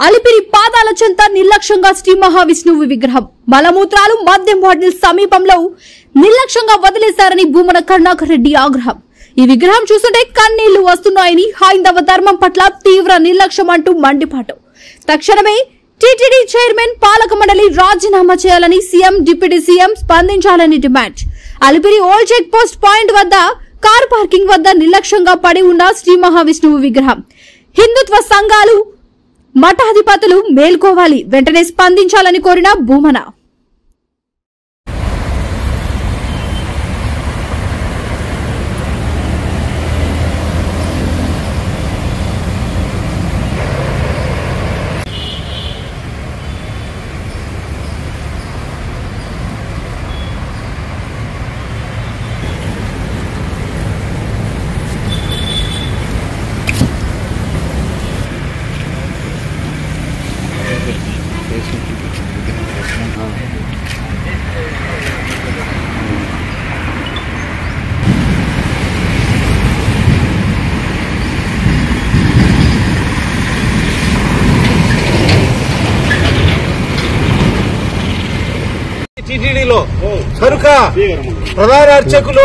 అలిపిరి పాదాల చెంత నిర్లక్ష్యంగా శ్రీ మహావిష్ణువు విగ్రహం మలమూత్రాలు మద్యం బాటిల్ సమీపంలో నిర్లక్ష్యంగా వదిలేశారని భూమన కరుణాకర్ రెడ్డి ఆగ్రహం. ఈ విగ్రహం చూస్తుంటే కన్నీళ్లు వస్తున్నాయని హైందవ ధర్మం పట్ల తీవ్ర నిర్లక్ష్యం అంటూ మండిపాటు. తక్షణమే టీటీడీ చైర్మన్ పాలక మండలి రాజీనామా చేయాలని సీఎం డిప్యూటీ సీఎం స్పందించాలని demand. Alipiri old check post point వద్ద కార్ పార్కింగ్ వద్ద నిర్లక్ష్యంగా పడి ఉన్న శ్రీ మహావిష్ణువు విగ్రహం హిందుత్వ సంఘాలు మఠాధిపతులు మేల్కోవాలి, వెంటనే స్పందించాలని కోరిన భూమన. టీటీడీలో కనుక ప్రధాన అర్చకులు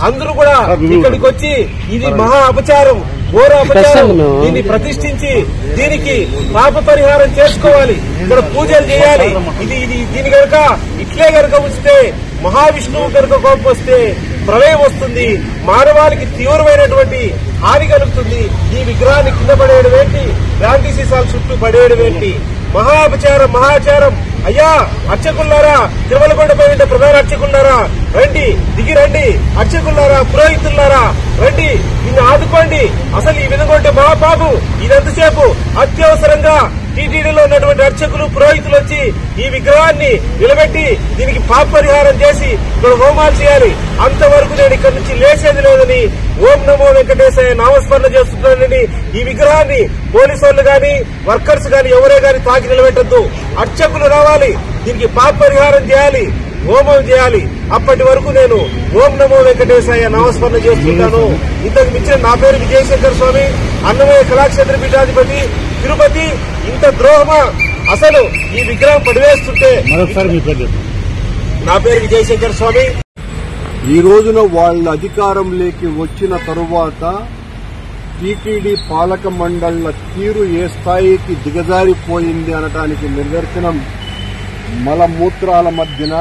అందరూ కూడా ఇక్కడికి వచ్చి ఇది మహా అపచారం, ఘోర అపచారం, దీన్ని ప్రతిష్ఠించి దీనికి పాప పరిహారం చేసుకోవాలి, ఇక్కడ పూజలు చేయాలి. దీని కనుక ఇట్లే కనుక ఉంచితే మహావిష్ణువు కనుక కోపం వస్తే ప్రళయం వస్తుంది, మానవాళికి తీవ్రమైనటువంటి హాని కలుగుతుంది. ఈ విగ్రహాన్ని కింద పడేయడం ఏంటి, గాంధీ సీసాల చుట్టూ పడేయడం ఏంటి, మహా అపచారం, మహాచారం. అయ్యా అర్చకులారా, తిరుమలకొండపై ఉండే ప్రధాన అర్చకులారా రండి, దిగి రండి. అర్చకులారా, పురోహితులారా రండి, నిన్ను ఆదుకోండి. అసలు ఈ విధంగా ఉంటే మహాపాపం. ఇదంతసేపు అత్యవసరంగా టీటీడీలో ఉన్నటువంటి అర్చకులు పురోహితులు వచ్చి ఈ విగ్రహాన్ని నిలబెట్టి దీనికి పాప పరిహారం చేసి ఇక్కడ హోమాలు చేయాలి. అంతవరకు నేను ఇక్కడ నుంచి లేచేది లేదని ఓం నమో వెంకటేశాయ నామస్మరణ చేస్తున్నానని ఈ విగ్రహాన్ని పోలీసు వాళ్ళు గాని వర్కర్స్ గాని ఎవరే గాని తాకి నిలబెట్టద్దు. అర్చకులు రావాలి, దీనికి పాప పరిహారం చేయాలి, హోమం చేయాలి. అప్పటి వరకు నేను ఓం నమో వెంకటేశాయ నామస్మరణ చేస్తున్నాను. ఇంతకు మించిన నా పేరు విజయశంకర్ స్వామి, అన్నమయ్య కళాక్షేత్ర పీఠాధిపతి, తిరుపతి. ఇంత ద్రోహమా? అసలు ఈ విగ్రహం పడివేస్తుంటే. నా పేరు విజయశంకర్ స్వామి. ఈ రోజున వాళ్ళ అధికారంలోకి వచ్చిన తరువాత టీటీడీ పాలక మండళ్ల తీరు ఏ స్థాయికి దిగజారిపోయింది అనటానికి నిదర్శనం మలమూత్రాల మధ్యన,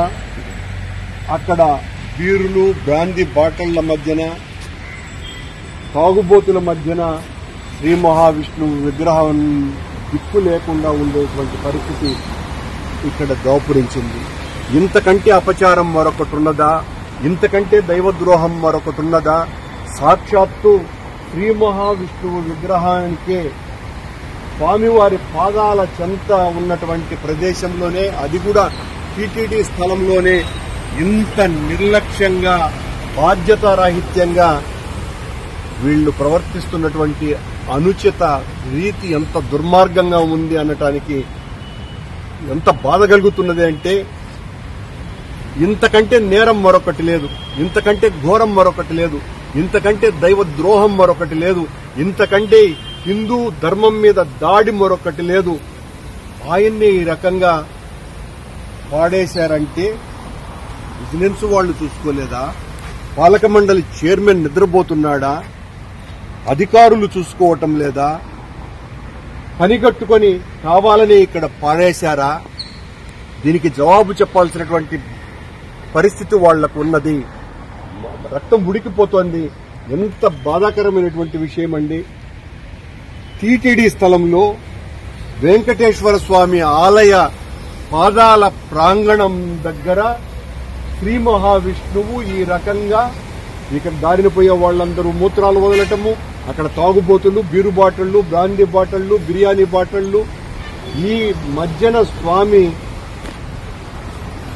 అక్కడ బీరులు బ్రాందీ బాటిళ్ల మధ్యన, తాగుబోతుల మధ్యన శ్రీ మహావిష్ణువు విగ్రహం దిక్కు లేకుండా ఉండేటువంటి పరిస్థితి ఇక్కడ దాపురించింది. ఇంతకంటే అపచారం మరొకటి ఉన్నదా? ఇంతకంటే దైవద్రోహం మరొకటి ఉన్నదా? సాక్షాత్తు శ్రీ మహావిష్ణువు విగ్రహానికే స్వామివారి పాదాల చెంత ఉన్నటువంటి ప్రదేశంలోనే, అది కూడా టీటీడీ స్థలంలోనే ఇంత నిర్లక్ష్యంగా బాధ్యతారాహిత్యంగా వీళ్లు ప్రవర్తిస్తున్నటువంటి అనుచిత రీతి ఎంత దుర్మార్గంగా ఉంది అనటానికి ఎంత బాధ కలుగుతున్నది అంటే, ఇంతకంటే నేరం మరొకటి లేదు, ఇంతకంటే ఘోరం మరొకటి లేదు, ఇంతకంటే దైవ ద్రోహం మరొకటి లేదు, ఇంతకంటే హిందూ ధర్మం మీద దాడి మరొకటి లేదు. ఆయన్ని ఈ రకంగా పాడేశారంటే విజిలెన్స్ వాళ్లు చూసుకోలేదా? పాలక మండలి చైర్మన్ నిద్రపోతున్నాడా? అధికారులు చూసుకోవటం లేదా? పనిగట్టుకొని కావాలని ఇక్కడ పాడేశారా? దీనికి జవాబు చెప్పాల్సినటువంటి పరిస్థితి వాళ్లకు ఉన్నది. రక్తం ఉడికిపోతోంది. ఎంత బాధాకరమైనటువంటి విషయం అండి. టీటీడీ స్థలంలో వెంకటేశ్వర స్వామి ఆలయ పాదాల ప్రాంగణం దగ్గర శ్రీ మహావిష్ణువు ఈ రకంగా ఇక్కడ దారిన పోయే వాళ్ళందరూ మూత్రాలు వదలటము, అక్కడ తాగుబోతులు, బీరు బాటిళ్లు, బ్రాందీ బాటిళ్లు, బిర్యానీ బాటిళ్లు, ఈ మధ్యన స్వామి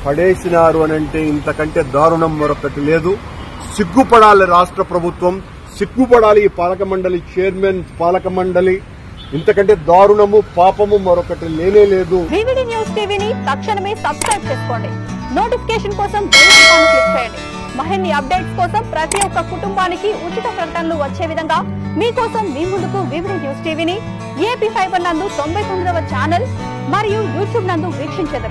పడేసినారు అనంటే ఇంతకంటే దారుణం మరొకటి లేదు. సిగ్గుపడాలి రాష్ట్ర ప్రభుత్వం, సిగ్గుపడాలి ఈ పాలక మండలి చైర్మన్, పాలక మండలి. ఇంతకంటే దారుణము పాపము మరొకటి లేనే లేదు. వివిడి న్యూస్ టీవీని తక్షణమే సబ్స్క్రైబ్ చేసుకోండి. నోటిఫికేషన్ కోసం బెల్ ఐకాన్ క్లిక్ చేయండి. మరిన్ని అప్డేట్స్ కోసం ప్రతి ఒక్క కుటుంబానికి ఉచిత ప్రకటనలు వచ్చే విధంగా మీకోసం మీ ముందుకు వివిడి న్యూస్ టీవీని ఏపీ ఫైబర్ నందు 99వ ఛానల్ మరియు యూట్యూబ్ నందు వీక్షించెదరు.